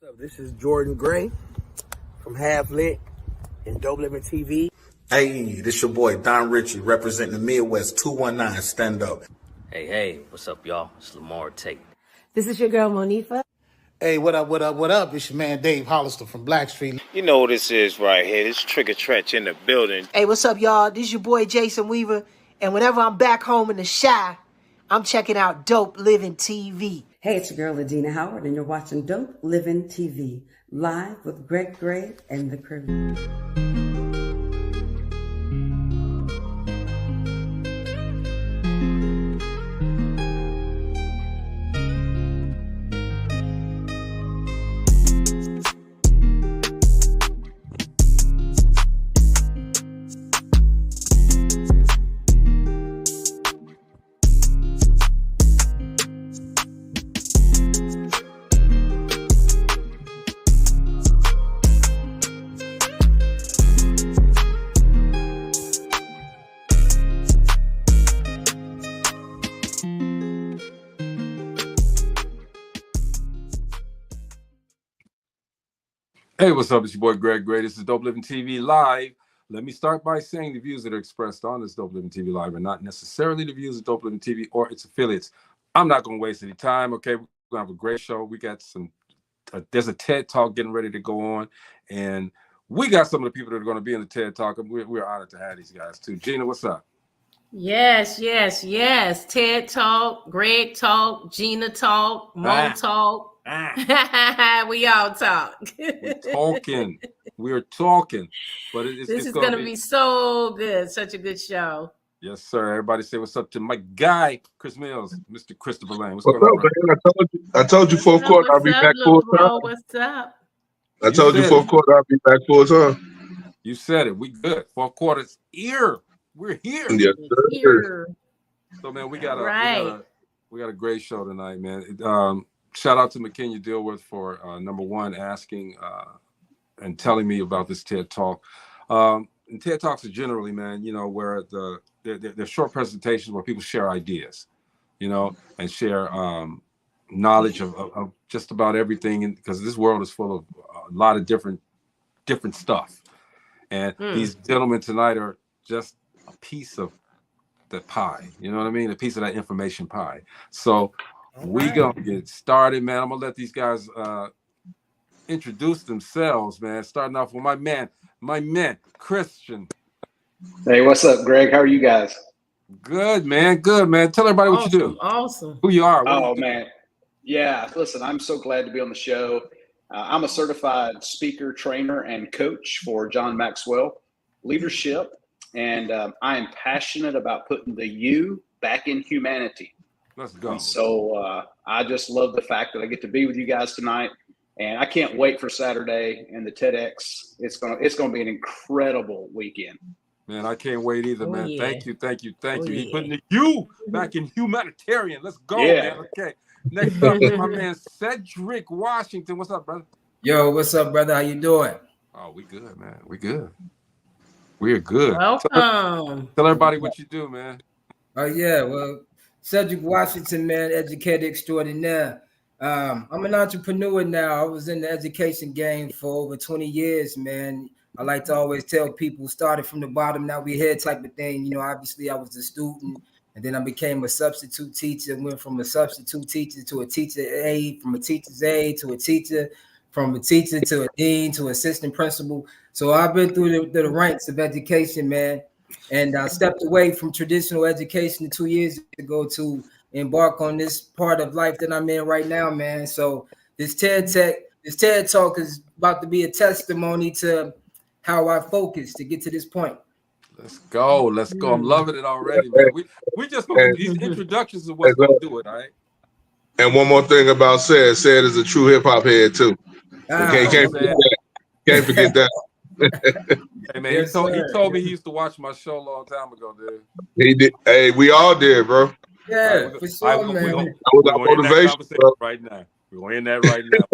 What's up? This is Jordan Gray from Half Lit and DopelivenTV. Hey, this your boy Don Ritchie representing the Midwest 219 Stand Up. Hey, what's up, y'all? It's Lamar Tate. This is your girl, Monifa. Hey, what up? It's your man, Dave Hollister from Blackstreet. You know what this is right here. This Trigger Trench in the building. Hey, what's up, y'all? This is your boy, Jason Weaver. And whenever I'm back home in the Chi, I'm checking out Dope Living TV. Hey, it's your girl, Adina Howard, and you're watching Dope Living TV, live with Greg Gray and the crew. Hey, what's up? It's your boy Greg Gray. This is Dope Living TV Live. Let me start by saying the views that are expressed on this Dope Living TV Live are not necessarily the views of Dope Living TV or its affiliates. I'm not going to waste any time, okay? We're going to have a great show. We got there's a TED Talk getting ready to go on, and we got some of the people that are going to be in the TED Talk, and we're honored to have these guys, too. Gina, what's up? Yes. TED Talk, Greg Talk, Gina Talk, Mo Talk. We all talk. We're talking. But this is going to be so good. Such a good show. Yes, sir. Everybody say what's up to my guy, Chris Mills, Mr. Christopher Lane. What's up, man? I told you fourth quarter I'll be back full time. What's up? I told you fourth quarter I'll be back full time. You said it. We good. Fourth quarter's here. We're here. Yes, sir. So, man, we got a great show tonight, man. Shout out to McKenya Dilworth for number one asking and telling me about this TED Talk. And TED Talks are generally, man, you know, where they're short presentations where people share ideas, you know, and share knowledge of just about everything, because this world is full of a lot of different stuff. And these gentlemen tonight are just a piece of the pie, you know what I mean? A piece of that information pie. So we gonna get started, man. I'm gonna let these guys introduce themselves, man. Starting off with my man, Christian. Hey, what's up, Greg? How are you guys? Good, man. Tell everybody what you do. Awesome. Who you are. Oh, man. Yeah, listen, I'm so glad to be on the show. I'm a certified speaker, trainer, and coach for John Maxwell Leadership, and I am passionate about putting the you back in humanity. Let's go. And so I just love the fact that I get to be with you guys tonight, and I can't wait for Saturday and the TEDx. It's gonna be an incredible weekend. Man, I can't wait either, man. Yeah. Thank you. Yeah. He's putting the you back in humanitarian. Let's go, Yeah. man. Okay. Next up is my man Cedric Washington. What's up, brother? Yo, what's up, brother? How you doing? Oh, we good, man. We good. We're good. Welcome. Tell everybody what you do, man. Oh, yeah. Well, Cedric Washington, man, educator extraordinaire. I'm an entrepreneur now. I was in the education game for over 20 years, man. I like to always tell people, started from the bottom, now we here type of thing. You know, obviously I was a student, and then I became a substitute teacher, went from a substitute teacher to a teacher aide, from a teacher's aide to a teacher, from a teacher to a dean to assistant principal. So I've been through the ranks of education, man. And I stepped away from traditional education 2 years ago to embark on this part of life that I'm in right now, man. So this TED Talk is about to be a testimony to how I focused to get to this point. Let's go. I'm loving it already, man. We just these introductions are what's gonna do it, all right? And one more thing about Ced is a true hip hop head too. Can't forget that. Hey man, he told me he used to watch my show a long time ago, dude. He did. Hey, we all did, bro. Yeah, for sure, man. That was our motivation, bro. Right now. We're going in that right now.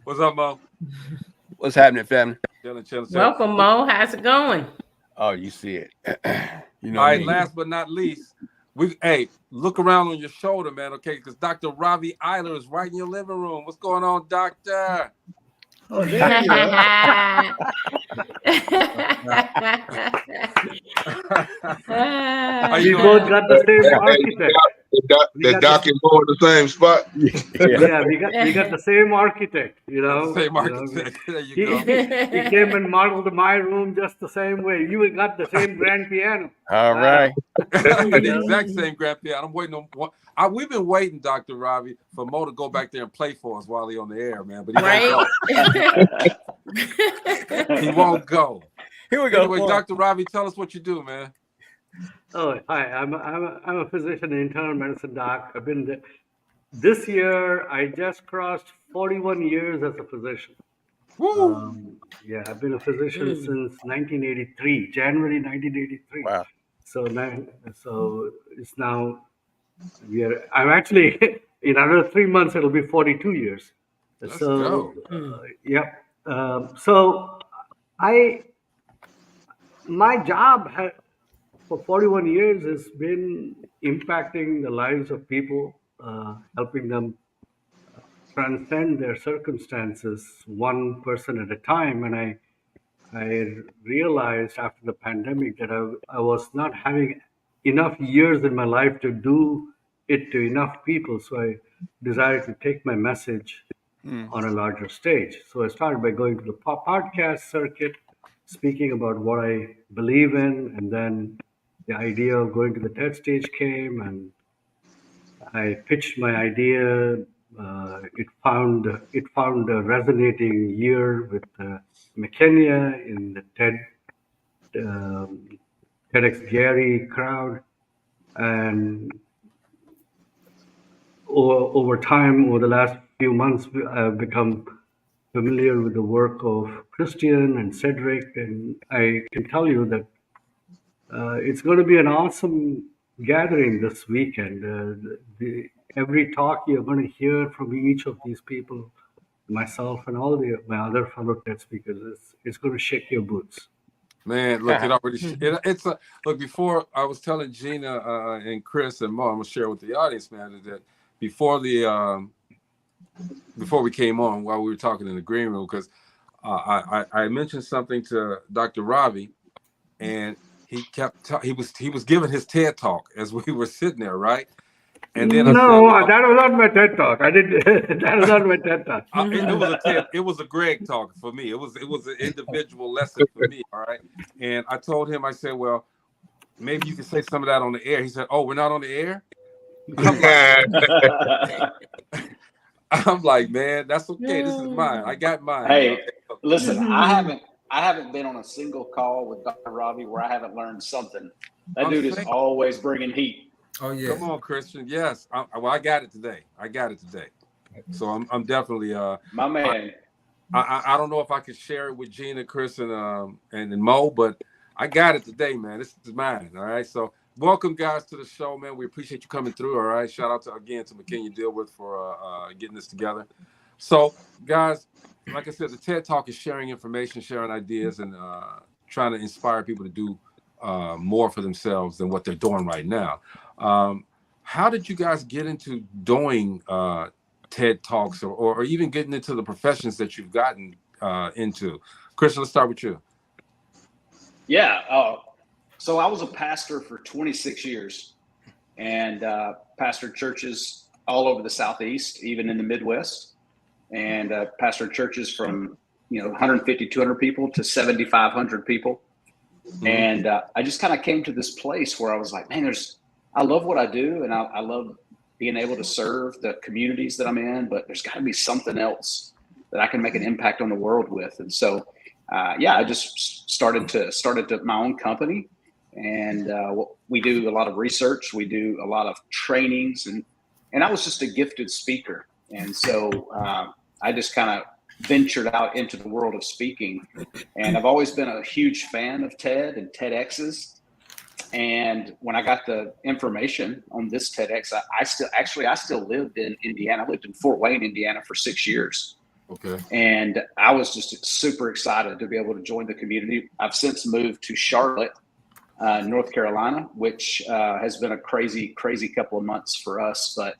What's up, Mo? What's happening, family? Chilling. Welcome, Mo. How's it going? Oh, you see it. You know. All right, last but not least, Hey, look around on your shoulder, man, okay? Because Dr. Ravi Iyer is right in your living room. What's going on, doctor? Oh, there you are. We both got the same architect. The doc is going to the same spot. Yeah, we got the same architect, you know. Same architect. There you He, go. he came and modeled my room just the same way. You got the same grand piano. All right. The exact same grand piano. I'm waiting on. We've been waiting, Dr. Ravi, for Mo to go back there and play for us while he's on the air, man. But he won't go. Here we go. Anyway, Dr. Ravi, tell us what you do, man. Oh, hi. I'm a physician, internal medicine doc. I've been this year. I just crossed 41 years as a physician. Yeah, I've been a physician since 1983, January 1983. Wow. So it's now I'm actually in another 3 months it'll be 42 years. Let's go. Yeah. So my job for 41 years has been impacting the lives of people, helping them transcend their circumstances one person at a time. And I realized after the pandemic that I was not having enough years in my life to do it to enough people. So I decided to take my message on a larger stage. So I started by going to the podcast circuit, speaking about what I believe in, and then the idea of going to the TED stage came, and I pitched my idea. It found a resonating year with McKenya in the TEDx Gary crowd, and over time, over the last few months, I've become familiar with the work of Christian and Cedric, and I can tell you that it's going to be an awesome gathering this weekend. Every talk you're going to hear from each of these people, myself and all my other fellow TED speakers, it's going to shake your boots. Man, look, it already. Look. Before I was telling Gina and Chris and Mo, I'm gonna share with the audience, man, that before we came on, while we were talking in the green room, because I mentioned something to Dr. Ravi, and he was giving his TED talk as we were sitting there, right? And then that was not my TED talk. That was not my TED talk. It was a Greg talk for me. It was an individual lesson for me. All right. And I told him, I said, well, maybe you can say some of that on the air. He said, oh, we're not on the air? I'm like, man, that's okay. This is mine. I got mine. Hey, listen, I haven't been on a single call with Dr. Ravi where I haven't learned something. That dude is always bringing heat. Oh yeah. Come on, Christian. Yes. I got it today. So I'm definitely my man. I don't know if I could share it with Gina, Chris, and Mo, but I got it today, man. This is mine. All right. So welcome, guys, to the show, man. We appreciate you coming through. All right. Shout out again to McKenya Dilworth for getting this together. So, guys, like I said, the TED Talk is sharing information, sharing ideas, and trying to inspire people to do more for themselves than what they're doing right now. How did you guys get into doing TED Talks or even getting into the professions that you've gotten into? Christian, let's start with you. Yeah. So I was a pastor for 26 years and pastored churches all over the Southeast, even in the Midwest, and pastored churches from 150, 200 people to 7,500 people. Mm-hmm. And I just kind of came to this place where I was like, man, I love what I do, and I love being able to serve the communities that I'm in, but there's got to be something else that I can make an impact on the world with. And so, I just started my own company, and we do a lot of research. We do a lot of trainings, and I was just a gifted speaker. And so I just kind of ventured out into the world of speaking, and I've always been a huge fan of TED and TEDx's. And when I got the information on this TEDx, I still lived in Indiana. I lived in Fort Wayne, Indiana for 6 years. Okay. And I was just super excited to be able to join the community. I've since moved to Charlotte North Carolina, which has been a crazy couple of months for us. But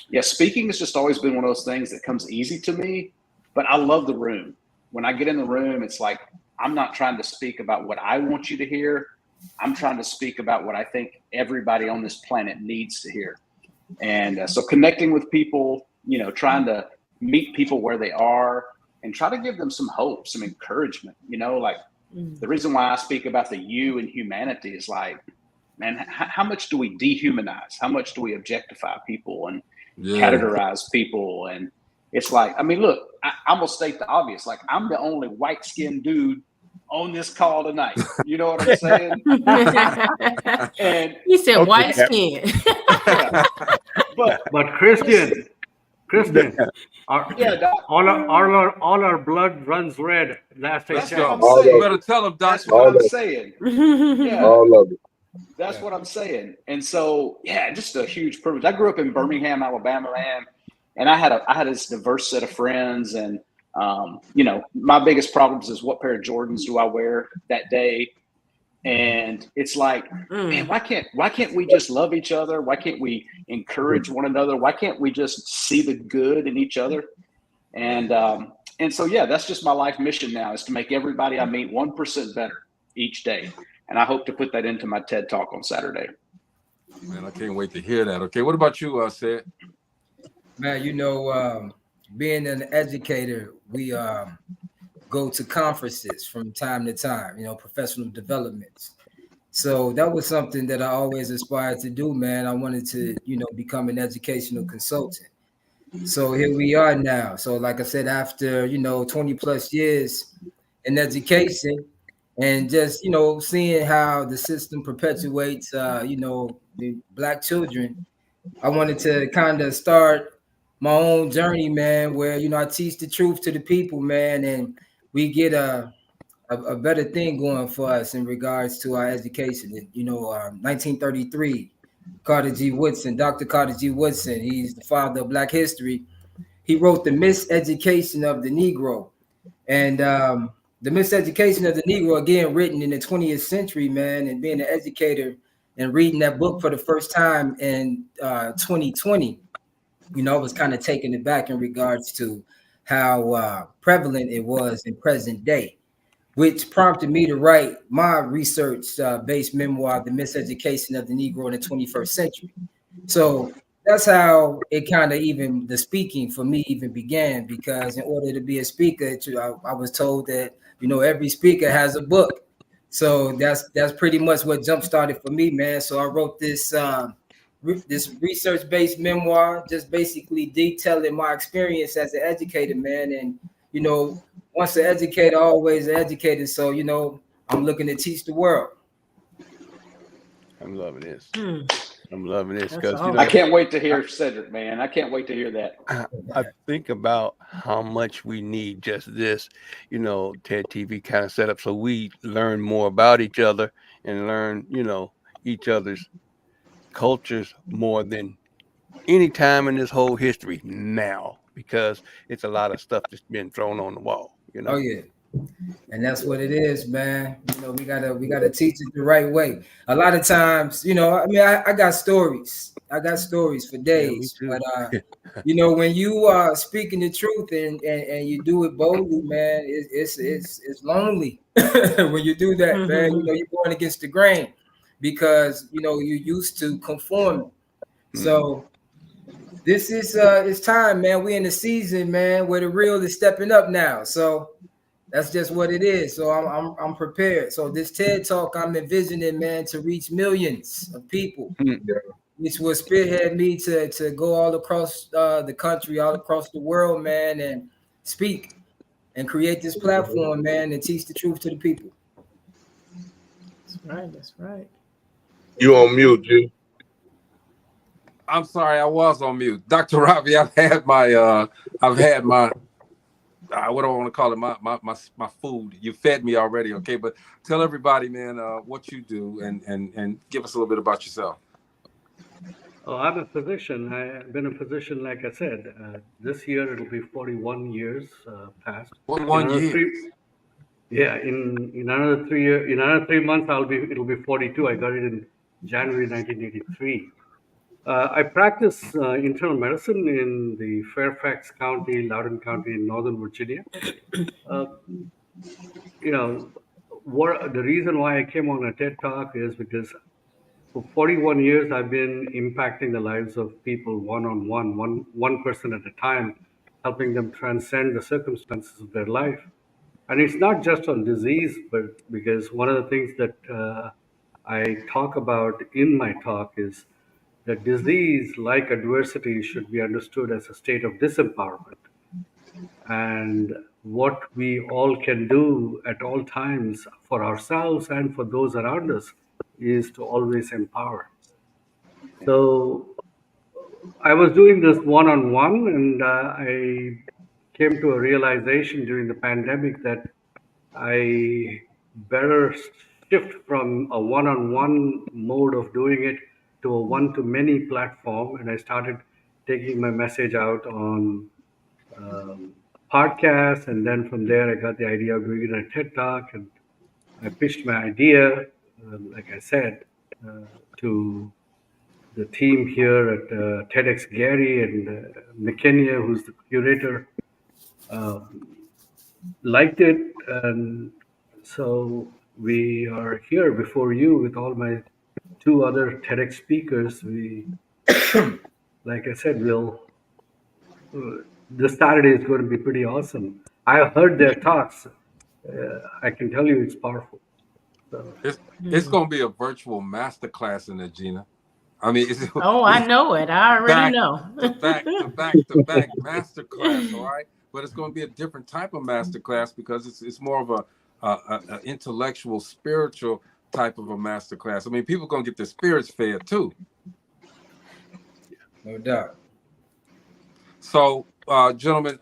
yeah, speaking has just always been one of those things that comes easy to me. But I love the room. When I get in the room, it's like I'm not trying to speak about what I want you to hear. I'm trying to speak about what I think everybody on this planet needs to hear. And so connecting with people, trying to meet people where they are and try to give them some hope, some encouragement, like the reason why I speak about the you and humanity is like, man, how much do we dehumanize? How much do we objectify people and categorize people? And it's like, I mean, look, I'm going to state the obvious. Like, I'm the only white-skinned dude on this call tonight. You know what I'm saying? And he said white skin. Yeah. But Christian, all our blood runs red. Last I checked. You better tell them, Doc. That's what I'm saying. Yeah. All of it. That's what I'm saying. And so, yeah, just a huge privilege. I grew up in Birmingham, Alabama, man, and I had this diverse set of friends. And my biggest problems is what pair of Jordans do I wear that day? And it's like, man, why can't we just love each other? Why can't we encourage one another? Why can't we just see the good in each other? And so, yeah, that's just my life mission now, is to make everybody I meet 1% better each day. And I hope to put that into my TED Talk on Saturday. Man, I can't wait to hear that. Okay, what about you, Ced? Man, being an educator, we go to conferences from time to time, professional developments. So that was something that I always aspired to do, man. I wanted to, become an educational consultant. So here we are now. So like I said, after, 20 plus years in education and just, seeing how the system perpetuates, the Black children, I wanted to kind of start my own journey, man, where, I teach the truth to the people, man, and we get a better thing going for us in regards to our education. 1933, Dr. Carter G. Woodson, he's the father of Black history. He wrote The Miseducation of the Negro. And The Miseducation of the Negro, again, written in the 20th century, man, and being an educator and reading that book for the first time in 2020, I was kind of taken aback in regards to how prevalent it was in present day, which prompted me to write my research-based memoir, The Miseducation of the Negro in the 21st Century. So that's how it kind of even the speaking for me even began, because in order to be a speaker, I was told that, every speaker has a book. So that's pretty much what jump-started for me, man. So I wrote this research-based memoir, just basically detailing my experience as an educator, man. And, once an educator, always an educator. So, I'm looking to teach the world. I'm loving this. I'm loving this because, I can't wait to hear Cedric, man. I can't wait to hear that. I think about how much we need just this, TED TV kind of setup, so we learn more about each other and learn, each other's cultures more than any time in this whole history now, because it's a lot of stuff that's been thrown on the wall. Oh yeah, and that's what it is, man. We gotta teach it the right way. A lot of times, I got stories. I got stories for days. Yeah, but when you are speaking the truth and you do it boldly, man, it's lonely when you do that, man. You're going against the grain because you're used to conforming. So this is it's time, man. We in the season, man, where the real is stepping up now. So that's just what it is. So I'm prepared. So this TED Talk, I'm envisioning, man, to reach millions of people, which will spearhead me to go all across the country, all across the world, man, and speak and create this platform, man, and teach the truth to the people. That's right. That's right. You on mute, G. I'm sorry, I was on mute. Dr. Ravi, I've had my what do I want to call it? My food. You fed me already, okay? But tell everybody, man, what you do and give us a little bit about yourself. Oh, I'm a physician. I've been a physician, like I said. This year it'll be 41 years past. 41 years. Yeah, in another 3 years, in another 3 months, it'll be 42. I got it in January 1983. I practice internal medicine in the Fairfax County, Loudoun County in Northern Virginia. Uh, you know, the reason why I came on a TED Talk is because for 41 years I've been impacting the lives of people one-on-one, one person at a time, helping them transcend the circumstances of their life. And it's not just on disease, but because one of the things that I talk about in my talk is that disease, like adversity, should be understood as a state of disempowerment. And what we all can do at all times for ourselves and for those around us is to always empower. So I was doing this one-on-one, and I came to a realization during the pandemic that I better shift from a one-on-one mode of doing it to a one-to-many platform, and I started taking my message out on podcasts, and then from there I got the idea of doing it on a TED Talk, and I pitched my idea, like I said, to the team here at TEDx Gary and McKenya, who's the curator, liked it, and so we are here before you with all my two other TEDx speakers. We, like I said, this Saturday is going to be pretty awesome. I heard their talks. I can tell you it's powerful. So. It's going to be a virtual masterclass in there, Gina. I mean, oh, I know it. I already know. back masterclass, all right? But it's going to be a different type of masterclass because it's more of a intellectual, spiritual type of a masterclass. I mean, people are going to get their spirits fed too. No doubt. So, gentlemen,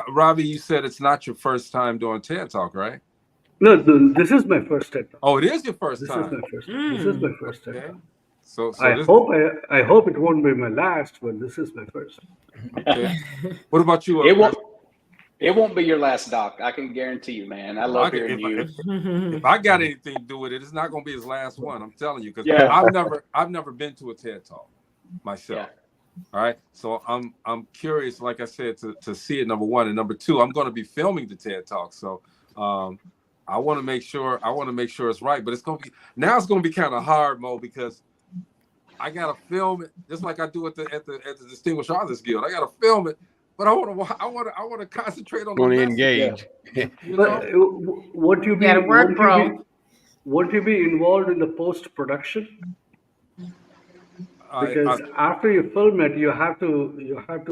Ravi, you said it's not your first time doing TED Talk, right? No, this is my first TED Talk. Oh, it is your first time. This is my first TED Talk. So I hope it won't be my last, but this is my first. Okay. What about you? It won't be your last, Doc. I can guarantee you, man. I love hearing you. If I got anything to do with it, it's not going to be his last one. I'm telling you, because I've never been to a TED Talk myself. Yeah. All right, so I'm curious, like I said, to see it. Number one, and number two, I'm going to be filming the TED Talk, so I want to make sure it's right. But it's going to be kind of hard, Mo, because I gotta film it just like I do at the Distinguished Authors Guild. I gotta film it, but I want to concentrate on the engage. But won't you be involved in the post production? Because after you film it, you have to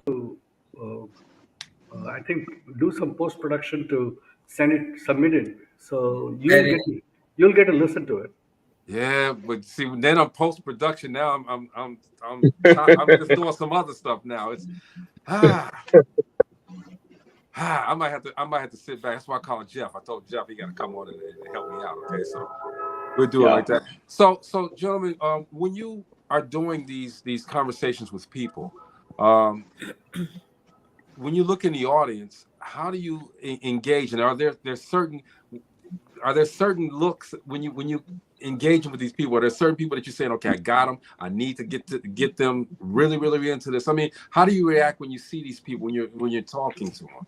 I think do some post production to submit it, so you'll get to listen to it. Yeah, but see, then I'm post production now. I'm just doing some other stuff now. It's I might have to sit back. That's why I call Jeff. I told Jeff he got to come on and help me out. Okay, so we'll do it like that. So gentlemen, when you are doing these conversations with people, when you look in the audience, how do you engage? And are there certain looks when you engaging with these people? Are there certain people that you're saying, okay, I got them, I need to get them really, really into this? I mean, how do you react when you see these people when you're talking to them?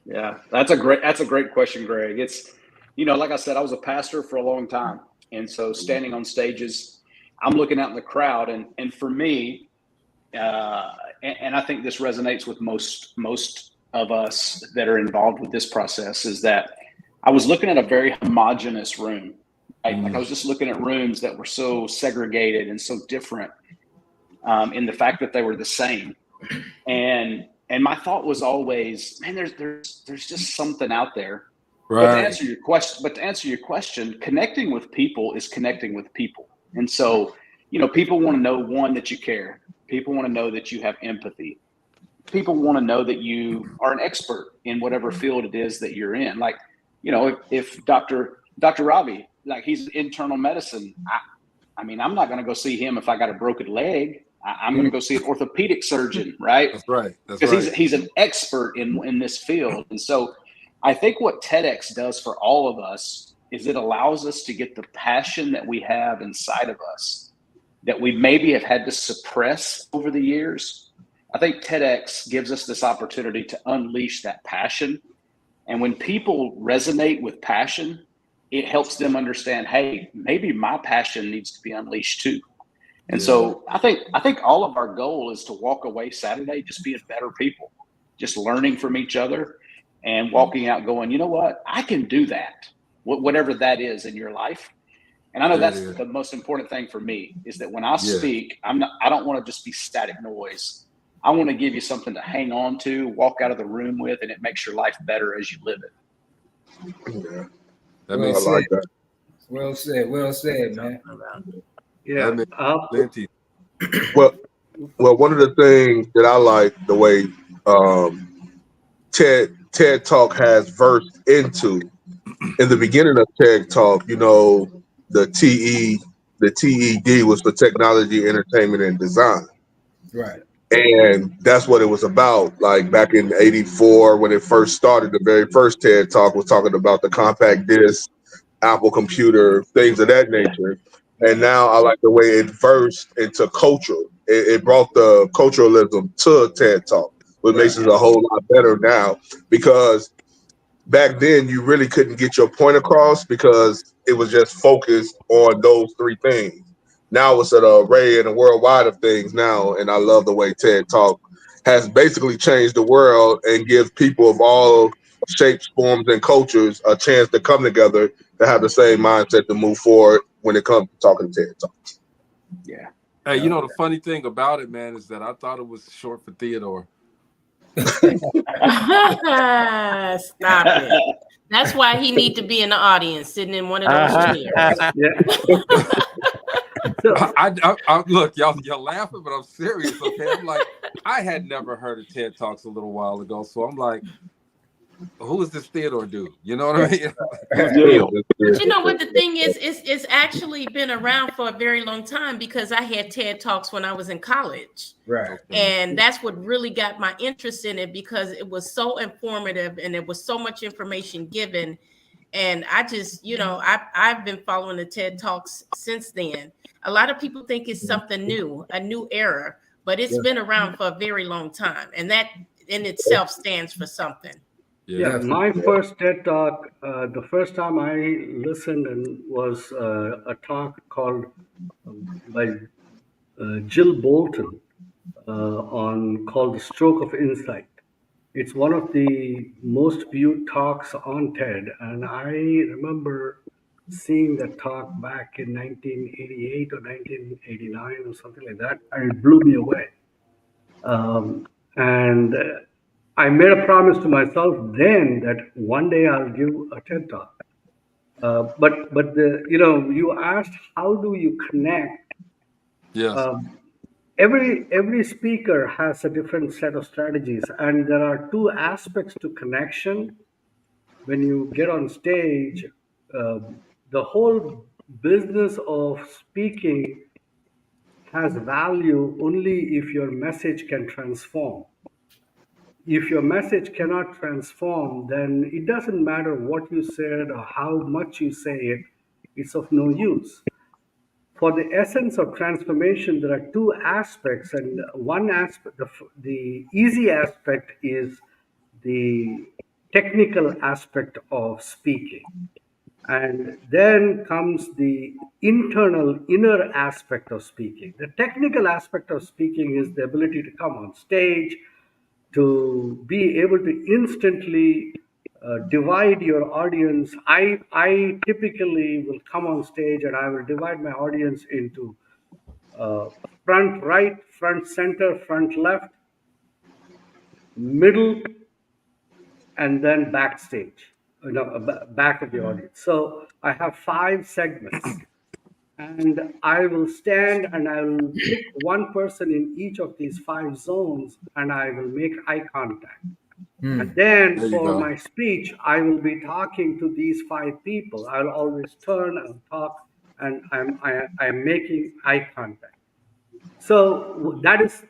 Yeah, that's a great question, Greg. It's, like I said, I was a pastor for a long time, and so standing on stages, I'm looking out in the crowd, and for me, and I think this resonates with most of us that are involved with this process, is that I was looking at a very homogenous room. Right? Like I was just looking at rooms that were so segregated and so different in the fact that they were the same. And my thought was always, man, there's just something out there. Right. But to answer your question, connecting with people is connecting with people. And so, people want to know, one, that you care. People want to know that you have empathy. People want to know that you are an expert in whatever field it is that you're in. Like, if Dr. Ravi, like, he's internal medicine, I mean, I'm not going to go see him if I got a broken leg. I'm going to go see an orthopedic surgeon, right? That's right. Because he's an expert in this field. And so, I think what TEDx does for all of us is it allows us to get the passion that we have inside of us that we maybe have had to suppress over the years. I think TEDx gives us this opportunity to unleash that passion. And when people resonate with passion, it helps them understand, hey, maybe my passion needs to be unleashed too. And so I think all of our goal is to walk away Saturday just being better people, just learning from each other and walking out going, you know what, I can do that, whatever that is in your life. And I know that's the most important thing for me is that when I speak, I don't want to just be static noise. I want to give you something to hang on to, walk out of the room with, and it makes your life better as you live it. Yeah. That well makes said. like that. Well said. Well said, man. Yeah. Plenty. Well, one of the things that I like the way TED Talk has versed into in the beginning of TED Talk, you know, the TED was for technology, entertainment, and design. Right. And that's what it was about. Like back in '84, when it first started, the very first TED Talk was talking about the compact disc, Apple computer, things of that nature. And now I like the way it versed into culture. It brought the culturalism to TED Talk, which makes it a whole lot better now, because back then you really couldn't get your point across because it was just focused on those three things. Now it's an array and a worldwide of things now, and I love the way TED Talk has basically changed the world and gives people of all shapes, forms, and cultures a chance to come together to have the same mindset to move forward when it comes to talking TED Talks. Yeah. Hey, you know, the funny thing about it, man, is that I thought it was short for Theodore. Stop it. That's why he need to be in the audience, sitting in one of those chairs. I look, y'all laughing, but I'm serious. Okay, I'm like, I had never heard of TED Talks a little while ago, so I'm like, who is this Theodore dude? You know what I mean? But you know what the thing is, it's actually been around for a very long time because I had TED Talks when I was in college. Right. And that's what really got my interest in it because it was so informative and there was so much information given. And I just, you know, I've been following the TED Talks since then. A lot of people think it's something new, a new era, but it's been around for a very long time. And that in itself stands for something. Yeah, my first TED Talk, the first time I listened and was a talk called by Jill Bolton called The Stroke of Insight. It's one of the most viewed talks on TED, and I remember seeing that talk back in 1988 or 1989 or something like that, and it blew me away. And I made a promise to myself then that one day I'll give a TED Talk. But you asked how do you connect? Yes. Every speaker has a different set of strategies, and there are two aspects to connection. When you get on stage, the whole business of speaking has value only if your message can transform. If your message cannot transform, then it doesn't matter what you said or how much you say it, it's of no use. For the essence of transformation, there are two aspects, and one aspect, the easy aspect is the technical aspect of speaking. And then comes the inner aspect of speaking. The technical aspect of speaking is the ability to come on stage, to be able to instantly divide your audience. I typically will come on stage and I will divide my audience into front right, front center, front left, middle, and then backstage, back of the audience. So I have 5 segments. And I will stand and I will pick one person in each of these 5 zones and I will make eye contact. And then for my speech, I will be talking to these 5 people. I'll always turn and talk, and I'm making eye contact. So that is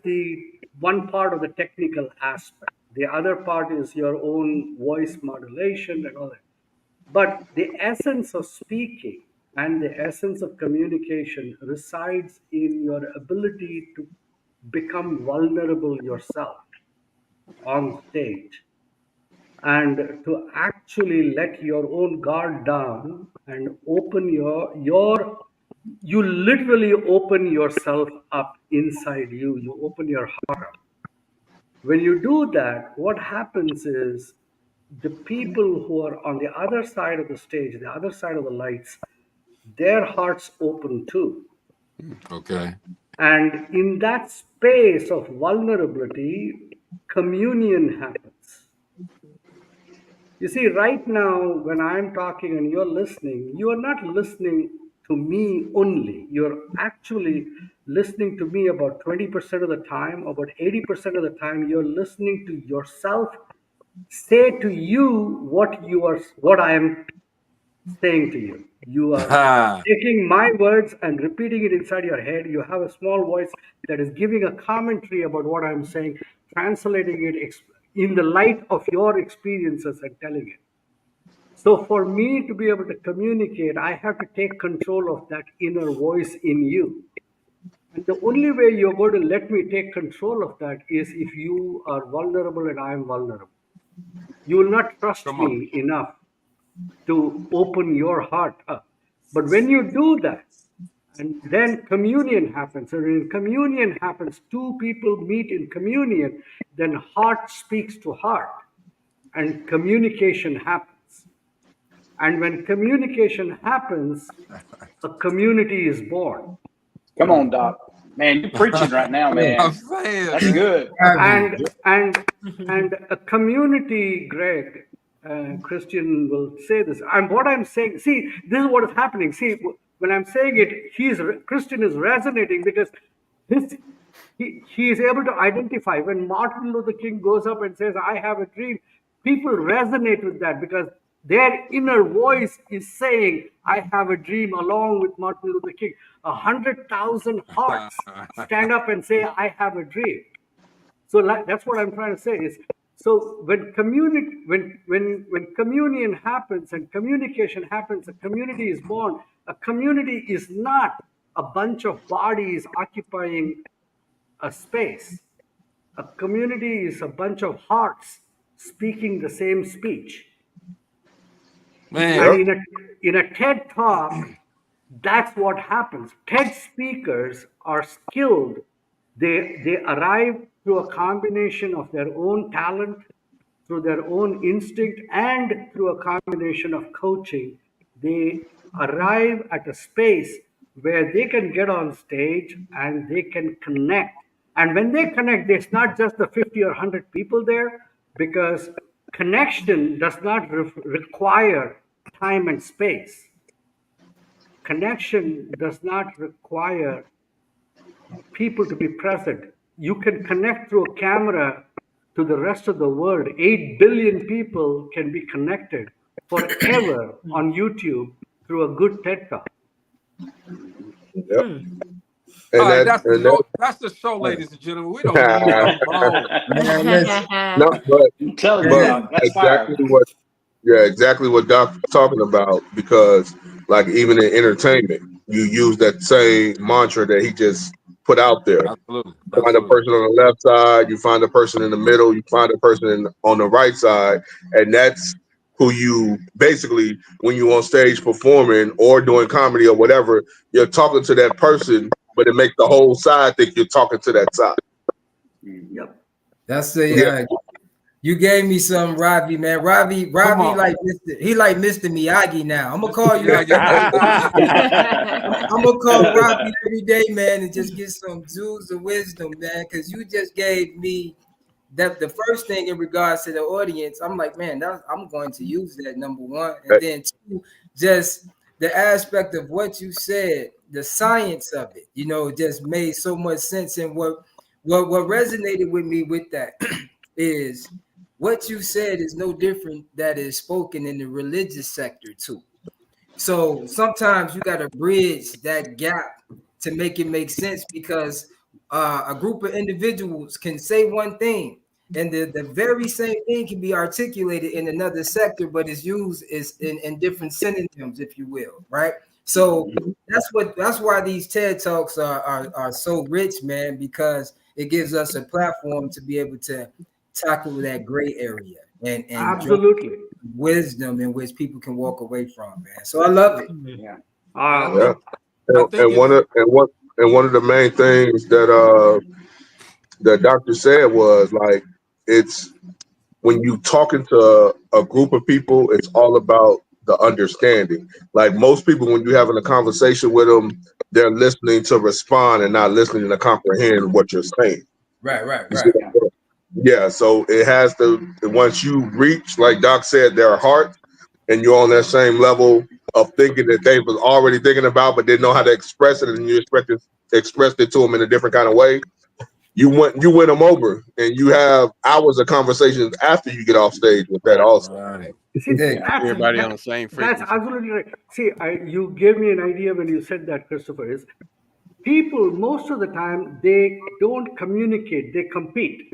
the one part of the technical aspect. The other part is your own voice modulation and all that. But the essence of speaking and the essence of communication resides in your ability to become vulnerable yourself on stage and to actually let your own guard down and open you literally open yourself up inside you. You open your heart up. When you do that, what happens is the people who are on the other side of the stage, the other side of the lights, their hearts open too. Okay. And in that space of vulnerability, communion happens. You see, right now, when I'm talking and you're listening, you are not listening to me only. You're actually listening to me about 20% of the time, about 80% of the time, you're listening to yourself say to you what I am saying to you. You are taking my words and repeating it inside your head. You have a small voice that is giving a commentary about what I'm saying, translating it in the light of your experiences and telling it. So for me to be able to communicate, I have to take control of that inner voice in you. And the only way you're going to let me take control of that is if you are vulnerable and I am vulnerable. You will not trust me enough to open your heart up. But when you do that, and then communion happens, and when communion happens, two people meet in communion, then heart speaks to heart, and communication happens. And when communication happens, a community is born. Come on, Doc. Man, you're preaching right now, man. That's good. And a community, Greg, Christian will say this. What I'm saying, see, this is what is happening. See, when I'm saying it, Christian is resonating because he is able to identify. When Martin Luther King goes up and says, I have a dream, people resonate with that because their inner voice is saying, I have a dream, along with Martin Luther King. 100,000 hearts stand up and say, I have a dream. So that's what I'm trying to say is, so when communion happens and communication happens, a community is born. A community is not a bunch of bodies occupying a space. A community is a bunch of hearts speaking the same speech. Man. And in a TED Talk, that's what happens. TED speakers are skilled. They arrive through a combination of their own talent, through their own instinct, and through a combination of coaching. They arrive at a space where they can get on stage and they can connect. And when they connect, it's not just the 50 or 100 people there, because connection does not require time and space. Connection does not require people to be present. You can connect through a camera to the rest of the world. 8 billion people can be connected forever on YouTube through a good TED Talk. Yep. All right, that's the show, ladies and gentlemen. We don't need no more. No, but that's exactly what Doc's talking about, because like even in entertainment, you use that same mantra that he just put out there. Absolutely. Find a person on the left side, you find a person in the middle, you find a person on the right side, and that's who you basically, when you're on stage performing or doing comedy or whatever, you're talking to that person, but it makes the whole side think you're talking to that side. Yep. That's you gave me some Ravi, man. Ravi like Mr. Miyagi now. I'm gonna call you. I'm gonna call Ravi every day, man, and just get some jewels of wisdom, man, because you just gave me the first thing in regards to the audience. I'm like, man, I'm going to use that, number one. And then two, just the aspect of what you said, the science of it, just made so much sense. And what resonated with me with that is what you said is no different that is spoken in the religious sector too. So sometimes you got to bridge that gap to make it make sense, because a group of individuals can say one thing And the very same thing can be articulated in another sector, but it's used is in different synonyms, if you will, right? So that's why these TED Talks are so rich, man, because it gives us a platform to be able to tackle that gray area and Absolutely wisdom in which people can walk away from, man. So I love it. Yeah. Yeah. And one of the main things that the doctor said was like, it's when you talking to a group of people, it's all about the understanding. Like most people, when you're having a conversation with them, they're listening to respond and not listening to comprehend what you're saying. Right. Yeah, so it has to, once you reach, like Doc said, their heart, and you're on that same level of thinking that they was already thinking about, but didn't know how to express it, and you expressed it to them in a different kind of way. You win them over, and you have hours of conversations after you get off stage with that also. Right. See, Everybody on the same frequency. that's absolutely right. See, you gave me an idea when you said that, Christopher. Is people most of the time they don't communicate; they compete.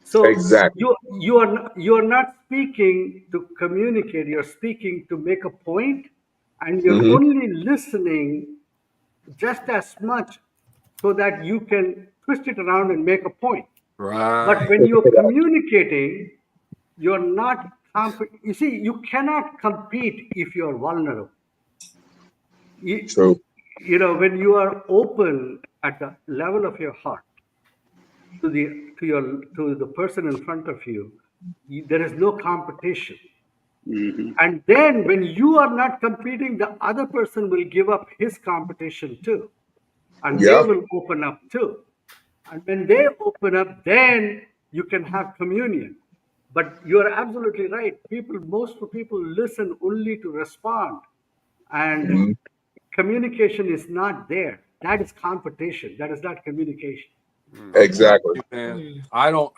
So Exactly. you are not speaking to communicate. You're speaking to make a point, and you're only listening just as much so that you can twist it around and make a point. Right. But when you're communicating, you're not. You see, you cannot compete if you're vulnerable. True. You know, when you are open at the level of your heart to the person in front of you, there is no competition. And then when you are not competing, the other person will give up his competition too, and they will open up too. And when they open up, then you can have communion. But you are absolutely right. Most people listen only to respond, and communication is not there. That is competition. That is not communication. Exactly. Man, I'm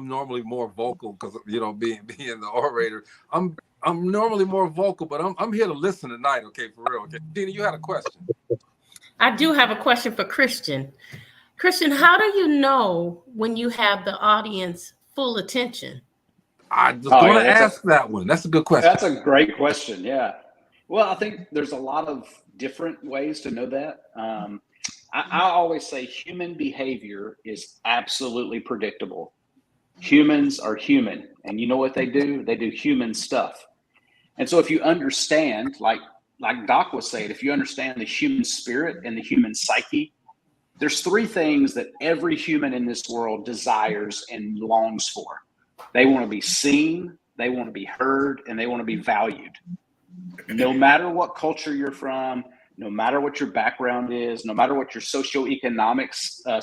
normally more vocal because being the orator. I'm normally more vocal, but I'm here to listen tonight. Okay, for real. Okay, Tina, you had a question. I do have a question for Christian. Christian, how do you know when you have the audience full attention? I was going to ask that one. That's a good question. That's a great question. Yeah. Well, I think there's a lot of different ways to know that. I always say human behavior is absolutely predictable. Humans are human, and you know what they do? They do human stuff. And so if you understand, like Doc was saying, if you understand the human spirit and the human psyche, there's three things that every human in this world desires and longs for. They want to be seen, they want to be heard, and they want to be valued. No matter what culture you're from, no matter what your background is, no matter what your socioeconomic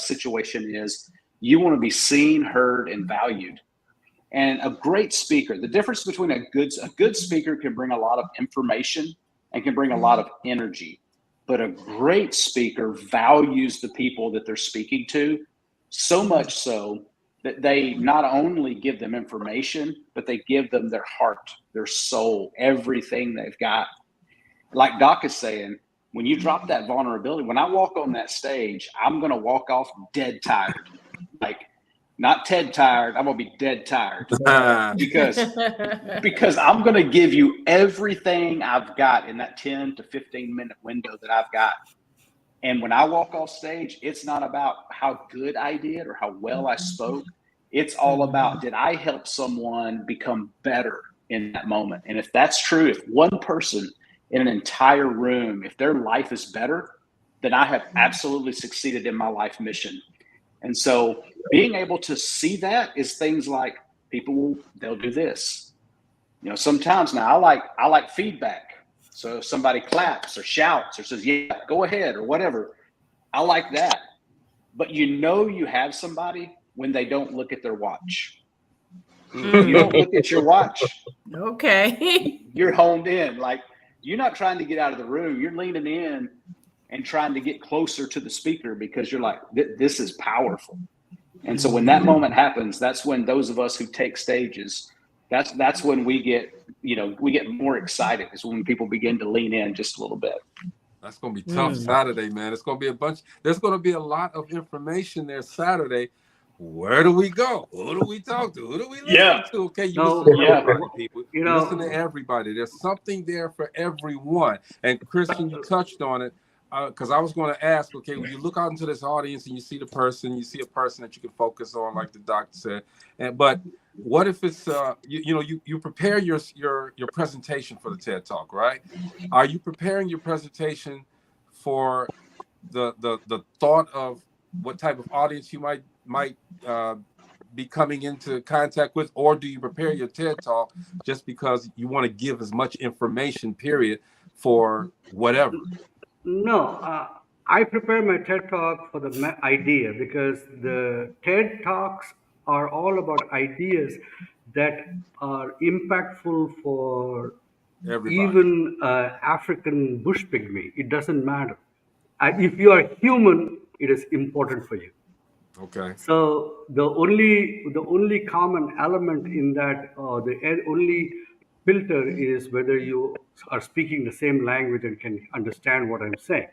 situation is, you want to be seen, heard, and valued. And a great speaker, the difference between a good speaker can bring a lot of information and can bring a lot of energy. But a great speaker values the people that they're speaking to, so much so that they not only give them information, but they give them their heart, their soul, everything they've got. Like Doc is saying, when you drop that vulnerability, when I walk on that stage, I'm going to walk off dead tired. Like, not Ted tired, I'm going to be dead tired. because I'm going to give you everything I've got in that 10 to 15 minute window that I've got. And when I walk off stage, it's not about how good I did or how well I spoke. It's all about, did I help someone become better in that moment? And if that's true, if one person in an entire room, if their life is better, then I have absolutely succeeded in my life mission. And so being able to see that is things like they'll do this. Sometimes now I like feedback. So if somebody claps or shouts or says, yeah, go ahead or whatever, I like that. But you have somebody when they don't look at their watch. If you don't look at your watch, okay, you're honed in. Like, you're not trying to get out of the room. You're leaning in and trying to get closer to the speaker because you're like, this is powerful. And so when that moment happens, that's when those of us who take stages, that's when we get more excited, is when people begin to lean in just a little bit. That's going to be tough Saturday, man. It's going to be there's going to be a lot of information there Saturday, where do we go? Who do we talk to? Who do we listen Yeah. to? Okay, you No, listen to yeah. everybody, people. You You listen know, to everybody. There's something there for everyone. And Christian, you touched on it because I was going to ask. Okay, when you look out into this audience and you see the person, you see a person that you can focus on, like the doctor said. But what if it's you prepare your presentation for the TED Talk, right? Are you preparing your presentation for the thought of what type of audience you might be coming into contact with, or do you prepare your TED Talk just because you want to give as much information, period, for whatever? No, I prepare my TED Talk for the idea, because the TED Talks are all about ideas that are impactful for Everybody. even African bush pygmy. It doesn't matter. If you are human, it is important for you. Okay. So the only common element in that, only filter is whether you are speaking the same language and can understand what I'm saying.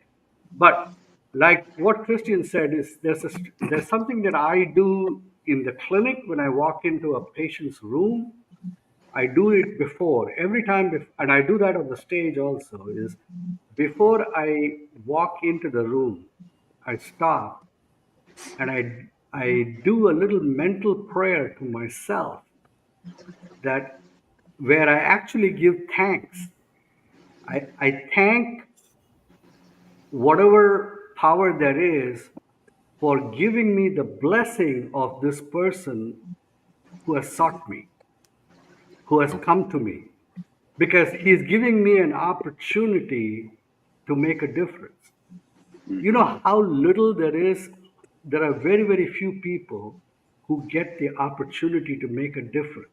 But like what Christian said, is there's something that I do in the clinic when I walk into a patient's room. I do it before every time, and I do that on the stage also. Is before I walk into the room, I stop and I do a little mental prayer to myself, that where I actually give thanks. I thank whatever power there is for giving me the blessing of this person who has sought me, who has come to me, because he's giving me an opportunity to make a difference. You know how little there is? There are very, very few people who get the opportunity to make a difference.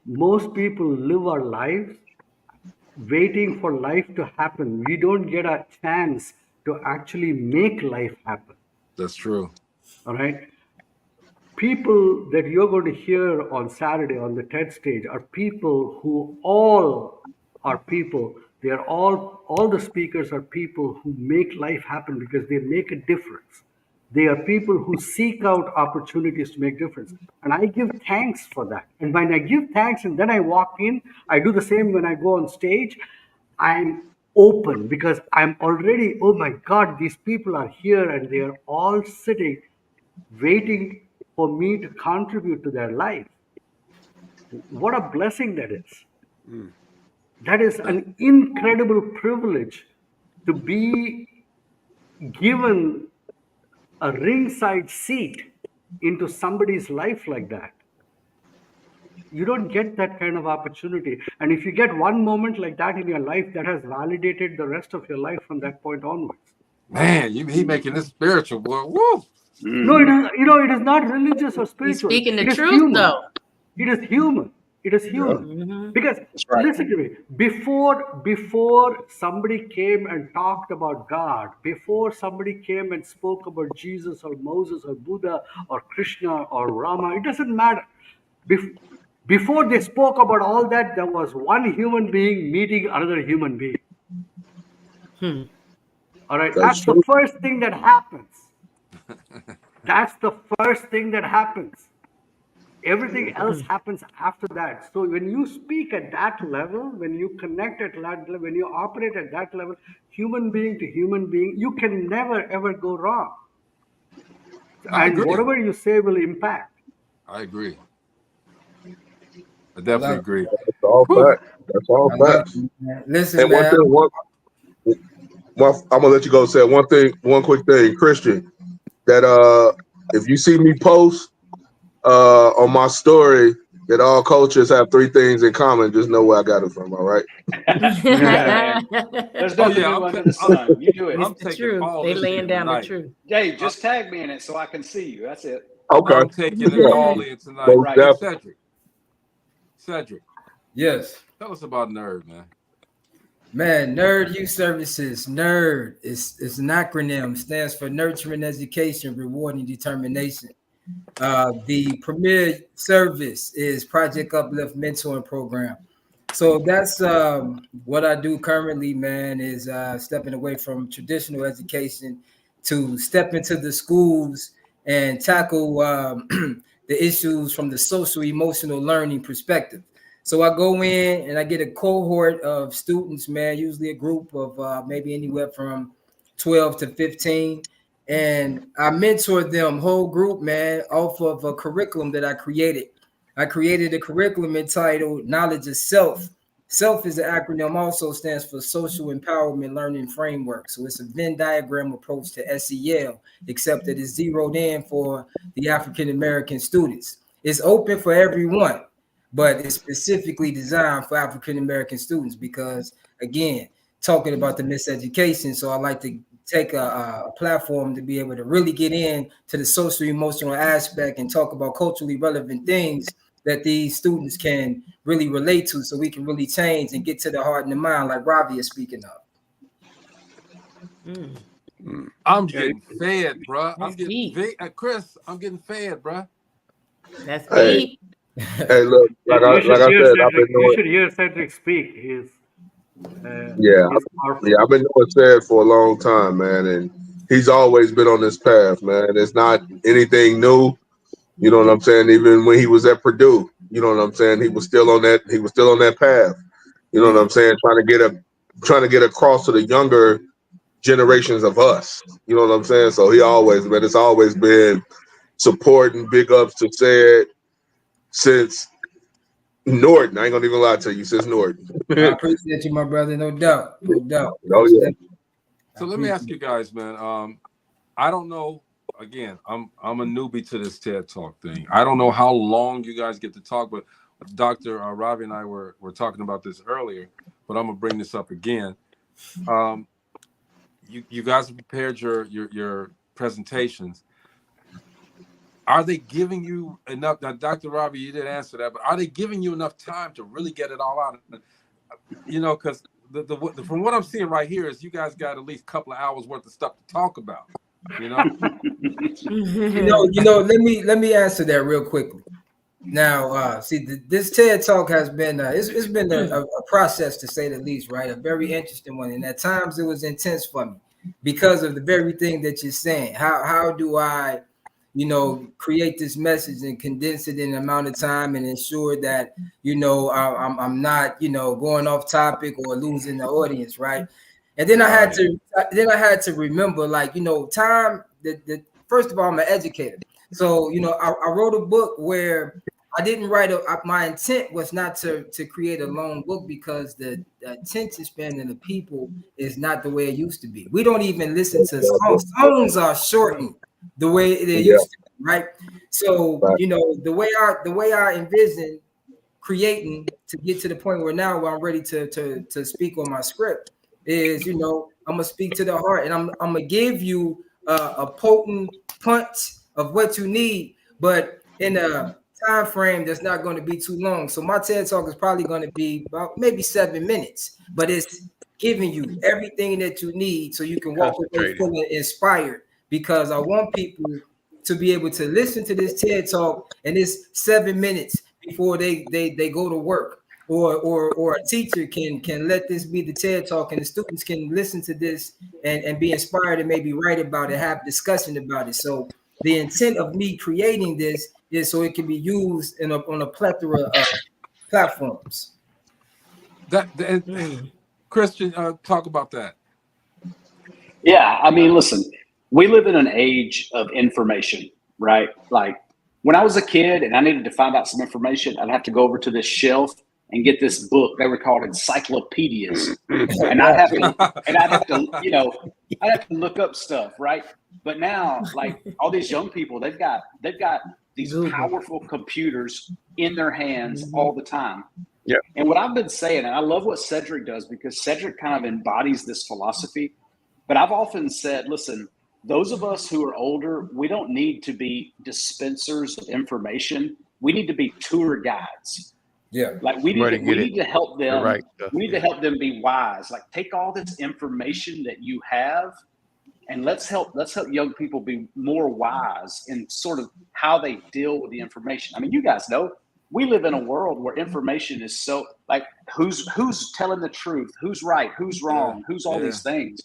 Most people live our lives waiting for life to happen. We don't get a chance to actually make life happen. That's true. All right. People that you're going to hear on Saturday on the TED stage are people who all are people. They are all the speakers are people who make life happen because they make a difference. They are people who seek out opportunities to make difference. And I give thanks for that. And when I give thanks and then I walk in, I do the same when I go on stage. I'm open because I'm already, oh my God, these people are here and they are all sitting, waiting for me to contribute to their life. What a blessing that is. That is an incredible privilege to be given a ringside seat into somebody's life like that. You don't get that kind of opportunity. And if you get one moment like that in your life, that has validated the rest of your life from that point onwards. Man, he making this spiritual, boy. Woo! No, it is, it is not religious or He's spiritual. speaking the It is truth, human. though. It is human. It is human. Because listen to me. Before somebody came and talked about God, before somebody came and spoke about Jesus or Moses or Buddha or Krishna or Rama, it doesn't matter. Before they spoke about all that, there was one human being meeting another human being. All right, that's the first thing that happens. That's the first thing that happens. Everything else happens after that. So when you speak at that level, when you connect at that level, when you operate at that level, human being to human being, you can never ever go wrong. I And agree. whatever you say will impact. I agree. I definitely agree. That's all facts. That's all facts. Listen, And one man. thing, I'm gonna let you go. Say one quick thing, Christian. That if you see me post on my story that all cultures have three things in common, just know where I got it from. All right. There's nothing new under the sun. You do it. I'm taking all They this laying in down the tonight. truth. Hey, just tag me in it so I can see you. That's it. Okay. I'm taking it all in tonight. Most Hey, definitely. Cedric. Yes. Tell us about N.E.R.D, man. Man, N.E.R.D Youth Services. N.E.R.D is an acronym, stands for Nurturing Education, Rewarding Determination. The premier service is Project Uplift Mentoring Program. So that's what I do currently, man, is stepping away from traditional education to step into the schools and tackle the issues from the social emotional learning perspective. So I go in and I get a cohort of students, man, usually a group of maybe anywhere from 12 to 15. And I mentor them, whole group, man, off of a curriculum that I created. I created a curriculum entitled Knowledge of Self. SELF is an acronym, also stands for Social Empowerment Learning Framework. So it's a Venn diagram approach to SEL, except that it's zeroed in for the African American students. It's open for everyone, but it's specifically designed for African American students because, again, talking about the miseducation. So I like to take a platform to be able to really get in to the social emotional aspect and talk about culturally relevant things that these students can really relate to, so we can really change and get to the heart and the mind, like Ravi is speaking of. I'm getting fed, bro. I'm getting Chris. I'm getting fed, bro. That's deep. Hey, look, like I said, I've been You should hear Cedric speak. He's I've been knowing Ced for a long time, man, and he's always been on this path, man. It's not anything new. You know what I'm saying? Even when he was at Purdue, you know what I'm saying? He was still on that. He was still on that path. You know what I'm saying? Trying to get across to the younger generations of us. You know what I'm saying? So it's always been supporting, big ups to Ced since N.E.R.D. I ain't gonna even lie to you, since N.E.R.D. I appreciate you, my brother. No doubt. Oh yeah. So let me ask you guys, man. I don't know. Again, I'm a newbie to this TED Talk thing. I don't know how long you guys get to talk, but Dr. Ravi and I were talking about this earlier, but I'm gonna bring this up again. You guys have prepared your presentations. Are they giving you enough? Now, Dr. Ravi, you didn't answer that, but are they giving you enough time to really get it all out? You know, because from what I'm seeing right here is you guys got at least a couple of hours worth of stuff to talk about. You know, let me answer that real quickly. Now, see, this TED Talk has been it's been a process, to say the least, right? A very interesting one, and at times it was intense for me because of the very thing that you're saying. How do I, create this message and condense it in an amount of time and ensure that I'm not going off topic or losing the audience, right? And then I had to remember, like, time. First of all, I'm an educator, so I wrote a book where I didn't write my intent was not to create a long book, because the attention span of the people is not the way it used to be. We don't even listen to songs. Songs are shortened the way they used to be, right? So the way I envision creating to get to the point where now I'm ready to speak on my script is, I'm gonna speak to the heart, and I'm gonna give you a potent punch of what you need, but in a time frame that's not going to be too long. So my TED Talk is probably going to be about maybe 7 minutes, but it's giving you everything that you need so you can walk away feeling inspired, because I want people to be able to listen to this TED Talk and it's 7 minutes before they go to work. Or a teacher can let this be the TED Talk, and the students can listen to this and be inspired and maybe write about it, have discussion about it. So the intent of me creating this is so it can be used on a plethora of platforms. Christian, talk about that. Yeah, I mean, listen, we live in an age of information, right? Like when I was a kid and I needed to find out some information, I'd have to go over to this shelf and get this book. They were called encyclopedias, and I'd have to, I'd have to look up stuff, right? But now, like all these young people, they've got these powerful computers in their hands all the time. Yeah. And what I've been saying, and I love what Cedric does, because Cedric kind of embodies this philosophy. But I've often said, listen, those of us who are older, we don't need to be dispensers of information. We need to be tour guides. Yeah, like we need to help them. We need to help them be wise. Like take all this information that you have, and let's help young people be more wise in sort of how they deal with the information. I mean, you guys know we live in a world where information is so like who's telling the truth, who's right, who's wrong, who's all these things.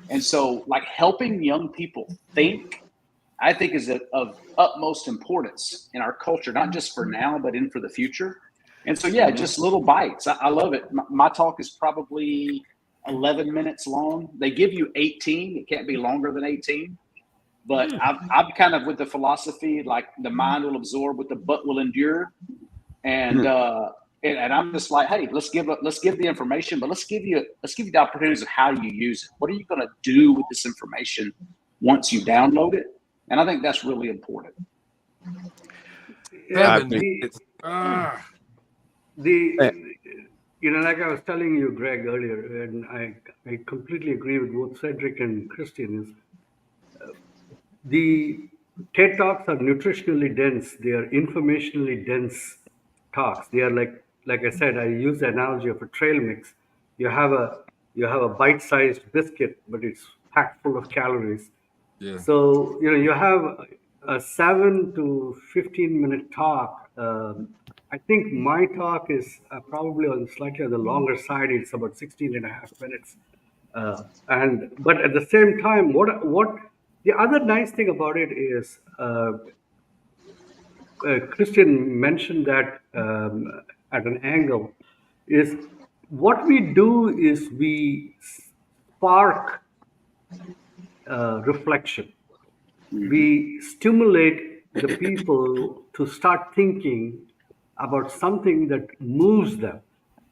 And so like helping young people think I think is of utmost importance in our culture, not just for now, but in for the future. And so, yeah, just little bites. I love it. My talk is probably 11 minutes long. They give you 18. It can't be longer than 18. But I'm kind of with the philosophy, like the mind will absorb what the butt will endure. And I'm just like, hey, let's give the information, but let's give you the opportunities of how you use it. What are you going to do with this information once you download it? And I think that's really important. Like I was telling you, Greg, earlier, and I completely agree with both Cedric and Christian, is the TED Talks are nutritionally dense. They are informationally dense talks. They are like I said, I use the analogy of a trail mix. You have a bite-sized biscuit, but it's packed full of calories. Yeah. So you have a 7 to 15-minute talk. I think my talk is probably on slightly on the longer side. It's about 16 and a half minutes. But at the same time, what the other nice thing about it is, Christian mentioned that at an angle, is what we do is we spark reflection. We stimulate the people to start thinking about something that moves them.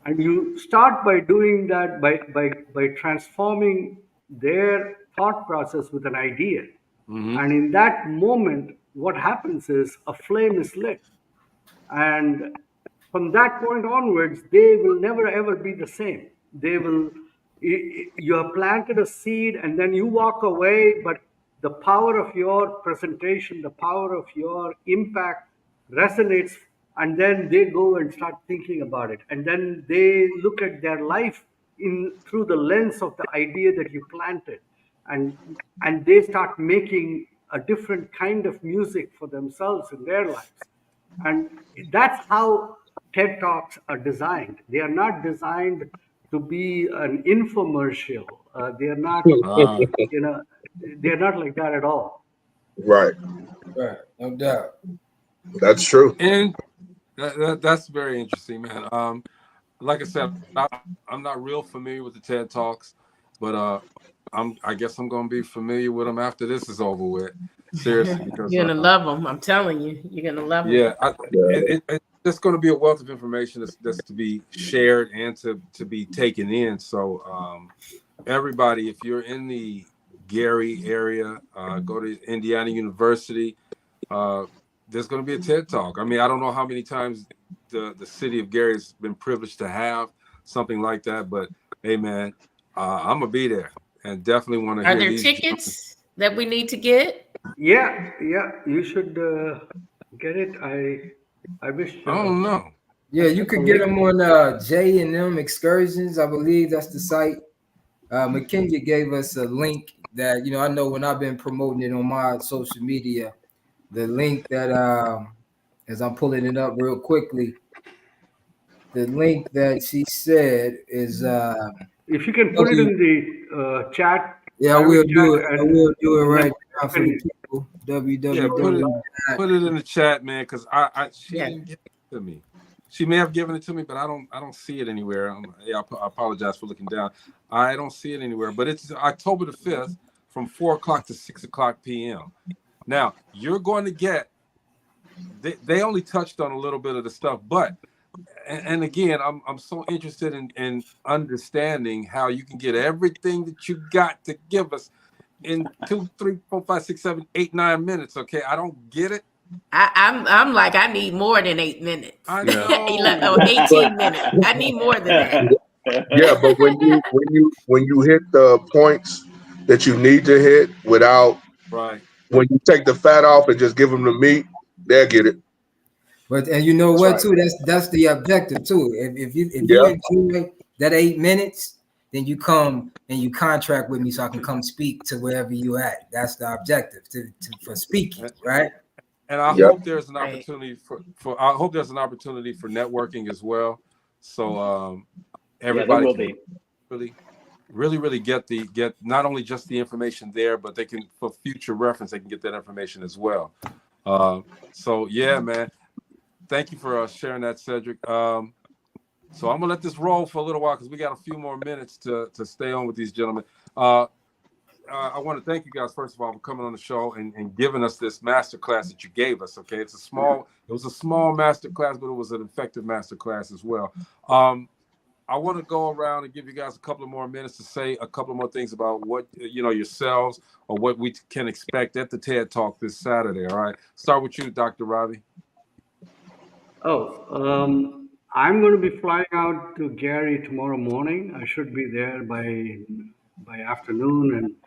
And you start by doing that by transforming their thought process with an idea. And in that moment, what happens is a flame is lit. And from that point onwards, they will never ever be the same. You have planted a seed and then you walk away, but the power of your presentation, the power of your impact resonates, and then they go and start thinking about it. And then they look at their life through the lens of the idea that you planted. And they start making a different kind of music for themselves in their lives. And that's how TED Talks are designed. They are not designed to be an infomercial. They are not, they're not like that at all. Right. Right. No doubt. That's true. And that's very interesting, man. Like I said, I'm not real familiar with the TED Talks, but I guess I'm gonna be familiar with them after this is over with. Seriously, because you're gonna love them. I'm telling you, you're gonna love them. Yeah, it's going to be a wealth of information that's to be shared and to be taken in. So everybody, if you're in the Gary area, go to Indiana University. There's going to be a TED Talk. I mean, I don't know how many times the city of Gary has been privileged to have something like that, but hey, man, I'm gonna be there and definitely want to hear. Are there tickets that we need to get? Yeah, you should get it. I wish. Oh no. Yeah, you could get them on J&M Excursions. I believe that's the site. McKenya gave us a link that I know when I've been promoting it on my social media. The link that as I'm pulling it up real quickly, the link that she said is if you can put it in the chat. Yeah, I will do it. I will do it right now for the people. Put it in the chat, man, because she didn't give it to me. She may have given it to me, but I don't see it anywhere. I apologize for looking down. I don't see it anywhere, but it's October the 5th from 4 o'clock to 6 o'clock p.m. Now you're going to get. They only touched on a little bit of the stuff, but. And again, I'm so interested in understanding how you can get everything that you got to give us in 2, 3, 4, 5, 6, 7, 8, 9 minutes. Okay, I don't get it. I'm like, I need more than 8 minutes. I know. 18 minutes. I need more than that. Yeah, but when you hit the points that you need to hit without, right, when you take the fat off and just give them the meat, they'll get it. But and you know what too? That's the objective too. If you enjoy that 8 minutes, then you come and you contract with me so I can come speak to wherever you at. That's the objective for speaking, right? And I hope there's an opportunity for I hope there's an opportunity for networking as well. So everybody will be. Really. really get not only just the information there, but they can, for future reference, they can get that information as well. So yeah, man, thank you for sharing that, Cedric. So I'm gonna let this roll for a little while because we got a few more minutes to stay on with these gentlemen. I want to thank you guys, first of all, for coming on the show and giving us this master class that you gave us. Okay, it was a small master class, but it was an effective master class as well. I want to go around and give you guys a couple of more minutes to say a couple of more things about what, yourselves or what we can expect at the TED Talk this Saturday. All right, start with you, Dr. Ravi. I'm going to be flying out to Gary tomorrow morning. I should be there by afternoon,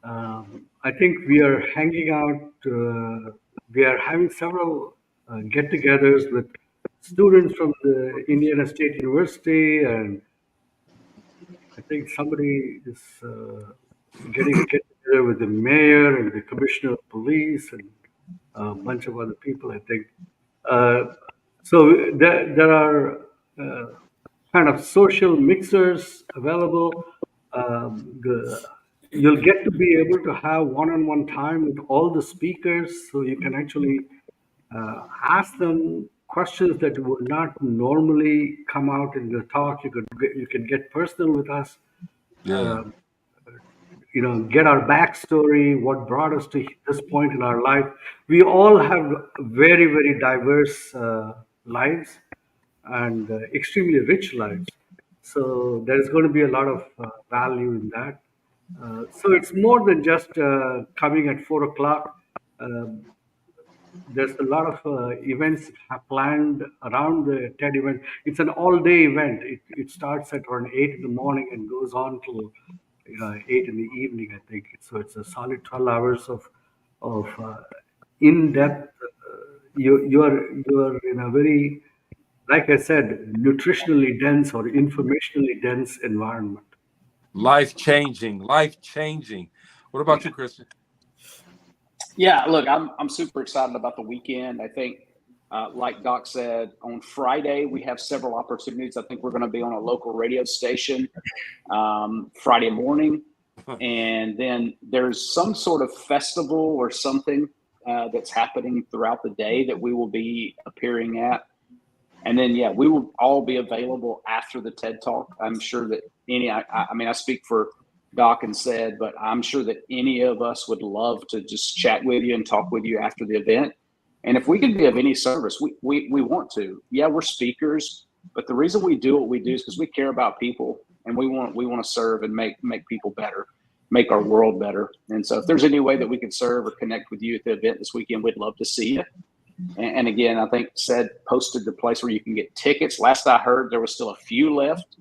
and I think we are hanging out. We are having several get-togethers with students from the Indiana State University, and I think somebody is getting a get-together with the mayor and the commissioner of police and a bunch of other people, I think. So there are kind of social mixers available. You'll get to be able to have one-on-one time with all the speakers, so you can actually ask them questions that would not normally come out in the talk. You can get personal with us. Yeah. Get our backstory, what brought us to this point in our life. We all have very, very diverse lives and extremely rich lives. So there's going to be a lot of value in that. So it's more than just coming at 4 o'clock. There's a lot of events planned around the TED event. It's an all-day event. It starts at around 8 in the morning and goes on till 8 in the evening, I think. So it's a solid 12 hours of in-depth. You are in a very, like I said, nutritionally dense or informationally dense environment. Life-changing. What about you, Christian? Yeah, look, I'm super excited about the weekend. I think, like Doc said, on Friday, we have several opportunities. I think we're going to be on a local radio station Friday morning. And then there's some sort of festival or something that's happening throughout the day that we will be appearing at. And then, yeah, we will all be available after the TED Talk. I'm sure that I speak for Doc and Ced, but I'm sure that any of us would love to just chat with you and talk with you after the event. And if we can be of any service, we want to. Yeah, we're speakers, but the reason we do what we do is because we care about people, and we want to serve and make people better, make our world better. And so if there's any way that we can serve or connect with you at the event this weekend, we'd love to see you. And again, I think Ced posted the place where you can get tickets. Last I heard, there was still a few left.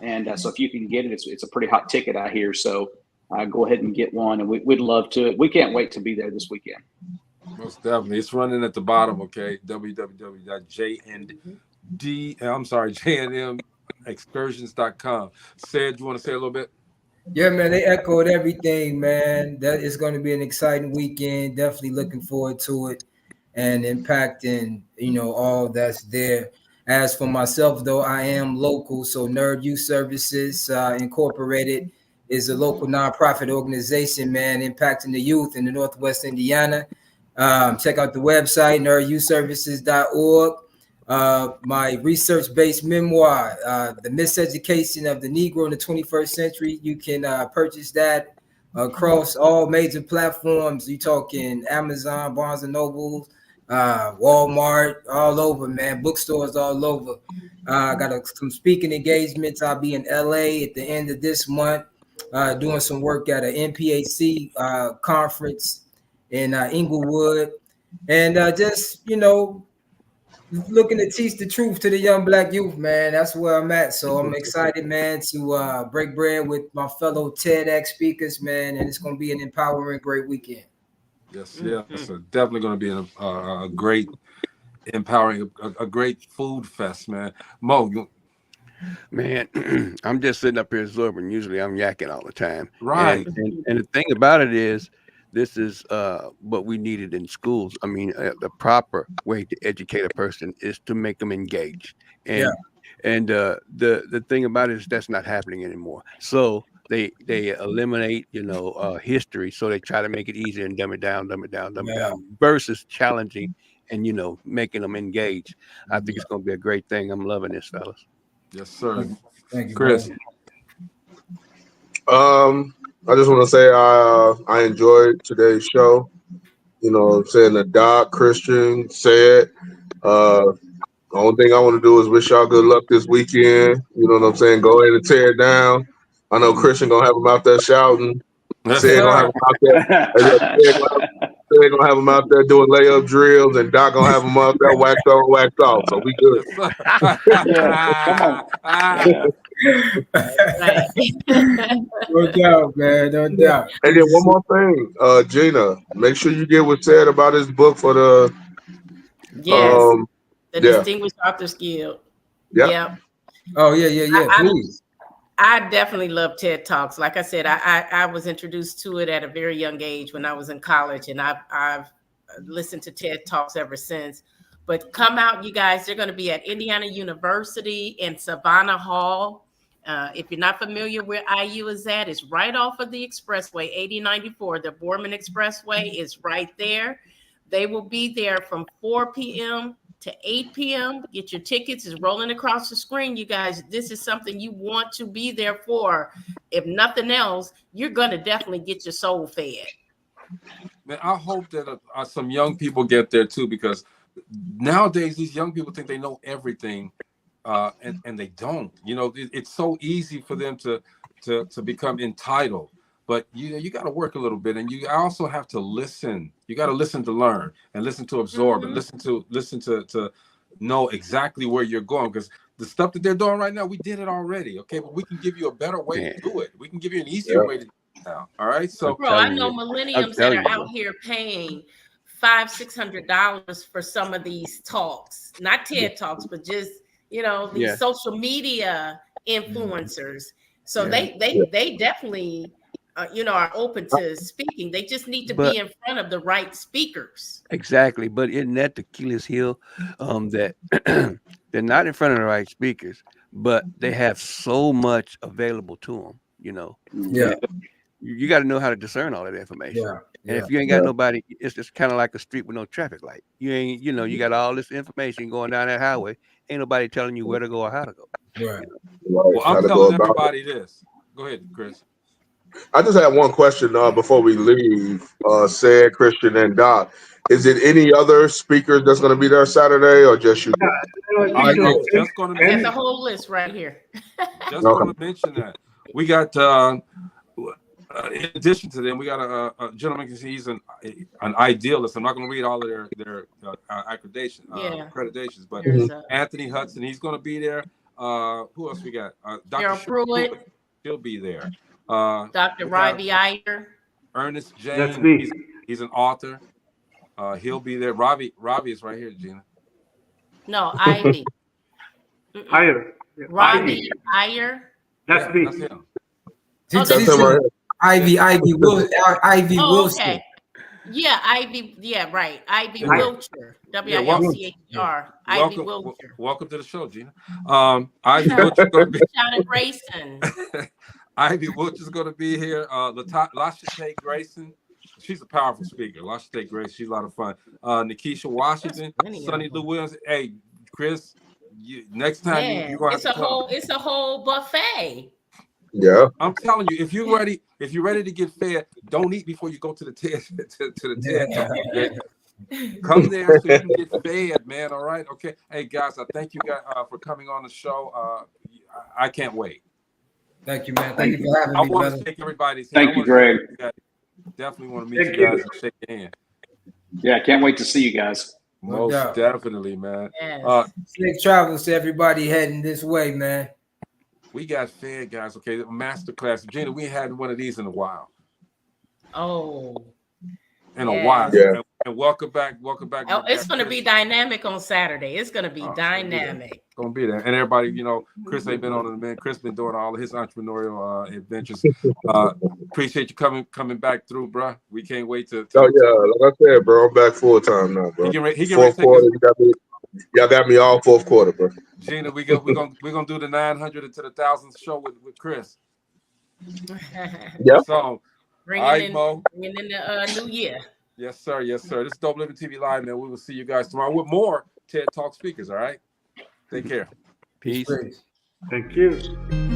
And so if you can get it, it's a pretty hot ticket out here. So go ahead and get one. And we'd love to. We can't wait to be there this weekend. Most definitely. It's running at the bottom, okay? JNMexcursions.com. Ced, you want to say a little bit? Yeah, man, they echoed everything, man. That is going to be an exciting weekend. Definitely looking forward to it and impacting, all that's there. As for myself, though, I am local. So N.E.R.D Youth Services Incorporated is a local nonprofit organization, man, impacting the youth in the Northwest Indiana. Check out the website, nerdyouthservices.org. My research-based memoir, The Miseducation of the Negro in the 21st Century. You can purchase that across all major platforms. You talking Amazon, Barnes & Noble, Walmart, all over, man. Bookstores all over. I got some speaking engagements. I'll be in LA at the end of this month, doing some work at an NPHC conference in Inglewood, and just looking to teach the truth to the young Black youth, man. That's where I'm at. So I'm excited, man, to break bread with my fellow TEDx speakers, man, and it's going to be an empowering, great weekend. Yes, yeah. It's definitely going to be a great, empowering, a great food fest, man. Mo, man, I'm just sitting up here absorbing. Usually I'm yakking all the time. Right. And the thing about it is, this is what we needed in schools. I mean, the proper way to educate a person is to make them engaged. And the thing about it is that's not happening anymore. So they eliminate, history, so they try to make it easier and dumb it down, versus challenging and making them engage. I think it's going to be a great thing. I'm loving this, fellas. Yes, sir. Thank you, Chris. I just want to say I enjoyed today's show. You know what I'm saying? The Doc, Christian, said. The only thing I want to do is wish y'all good luck this weekend. You know what I'm saying? Go ahead and tear it down. I know Christian gonna have him out there shouting. Said gonna have him out there. Said gonna have him out there doing layup drills, and Doc gonna have him out there wax on, wax off. So we good. Yeah, come on. No doubt, man. No doubt. And then one more thing, Gina, make sure you get what said about his book for the the Distinguished Authors Guild. Yep. Oh yeah. Please. I definitely love TED Talks. Like I said, I was introduced to it at a very young age when I was in college, and I've listened to TED Talks ever since. But come out, you guys. They're going to be at Indiana University in Savannah Hall. If you're not familiar where IU is at, it's right off of the expressway, 8094. The Borman Expressway is right there. They will be there from 4 p.m. to 8 p.m. Get your tickets. It's rolling across the screen, you guys. This is something you want to be there for. If nothing else, you're going to definitely get your soul fed. Man, I hope that some young people get there too, because nowadays these young people think they know everything, and they don't. It's so easy for them to become entitled. But you got to work a little bit, and you also have to listen. You got to listen to learn, and listen to absorb, and listen to know exactly where you're going. Because the stuff that they're doing right now, we did it already. Okay, but we can give you a better way to do it. We can give you an easier way to do it now. All right. So, bro, I know millennials that are out here paying $500-$600 for some of these talks, not TED Talks, but just these social media influencers. So they definitely. Are open to speaking. They just need to be in front of the right speakers. Exactly. But isn't that the Achilles heel? That they're not in front of the right speakers, but they have so much available to them, Yeah. You got to know how to discern all that information. Yeah. And if you ain't got nobody, it's just kind of like a street with no traffic light. You ain't, you got all this information going down that highway. Ain't nobody telling you where to go or how to go. Right. Well, I'm telling everybody this. Go ahead, Chris. I just had one question before we leave. Said Christian and Doc, is it any other speakers that's going to be there Saturday, or just you? Just going to There's a whole list right here. Just going to mention that we got. In addition to them, we got a gentleman. He's an idealist. I'm not going to read all of their accreditations, but Anthony Hudson, he's going to be there. Who else we got? Dr. Pruitt. He'll be there. Dr. Ravi Iyer. Ernest James. He's an author. He'll be there. Ravi is right here, Gina. No, Ivy. Iyer. Ravi Iyer. That's me. That's him. Ivy Wilson. Okay. Yeah, Ivy. Yeah, right. Ivy Wilcher. W-I-L-C-H-E-R. Ivy Wilcher. Welcome to the show, Gina. Ivy Wilcher going to be. Shout Grayson. Ivy Wilcher's going to be here. Lasha Grayson. She's a powerful speaker. Lasha Grayson. She's a lot of fun. Nikisha Washington. Sonny Lou Williams. Hey, Chris. Next time you're going to have to come. It's a whole buffet. Yeah, I'm telling you, if you're ready to get fed, don't eat before you go to the TED Talk. Okay? Come there so you can get fed, man. All right, okay. Hey guys, I thank you guys for coming on the show. I can't wait. Thank you, man. Thank you for having me. I want to shake everybody's hand. Thank you, Greg. Definitely want to meet you guys and shake your hand. Yeah, I can't wait to see you guys. Most definitely, man. Yes. Safe travels to everybody heading this way, man. We got fed, guys. Okay, masterclass. Gina, we hadn't one of these in a while. Oh. In a while. Yeah. And welcome back. Welcome back. Oh, it's going to be dynamic on Saturday. It's going to be dynamic. Going to be there. And everybody, Chris ain't been on it, man. Chris been doing all of his entrepreneurial adventures. Appreciate you coming back through, bro. We can't wait to. Oh yeah, like I said, bro, I'm back full time now, bro. Fourth quarter, y'all got me all fourth quarter, bro. Gina, we're gonna do the 900 to the 1,000 show with Chris. Yeah. So, bringing all right, Mo. bringing in the new year. Yes, sir. Yes, sir. This is Dope Living TV Live, man. We will see you guys tomorrow with more TED Talk speakers. All right. Take care. Peace. Thank you.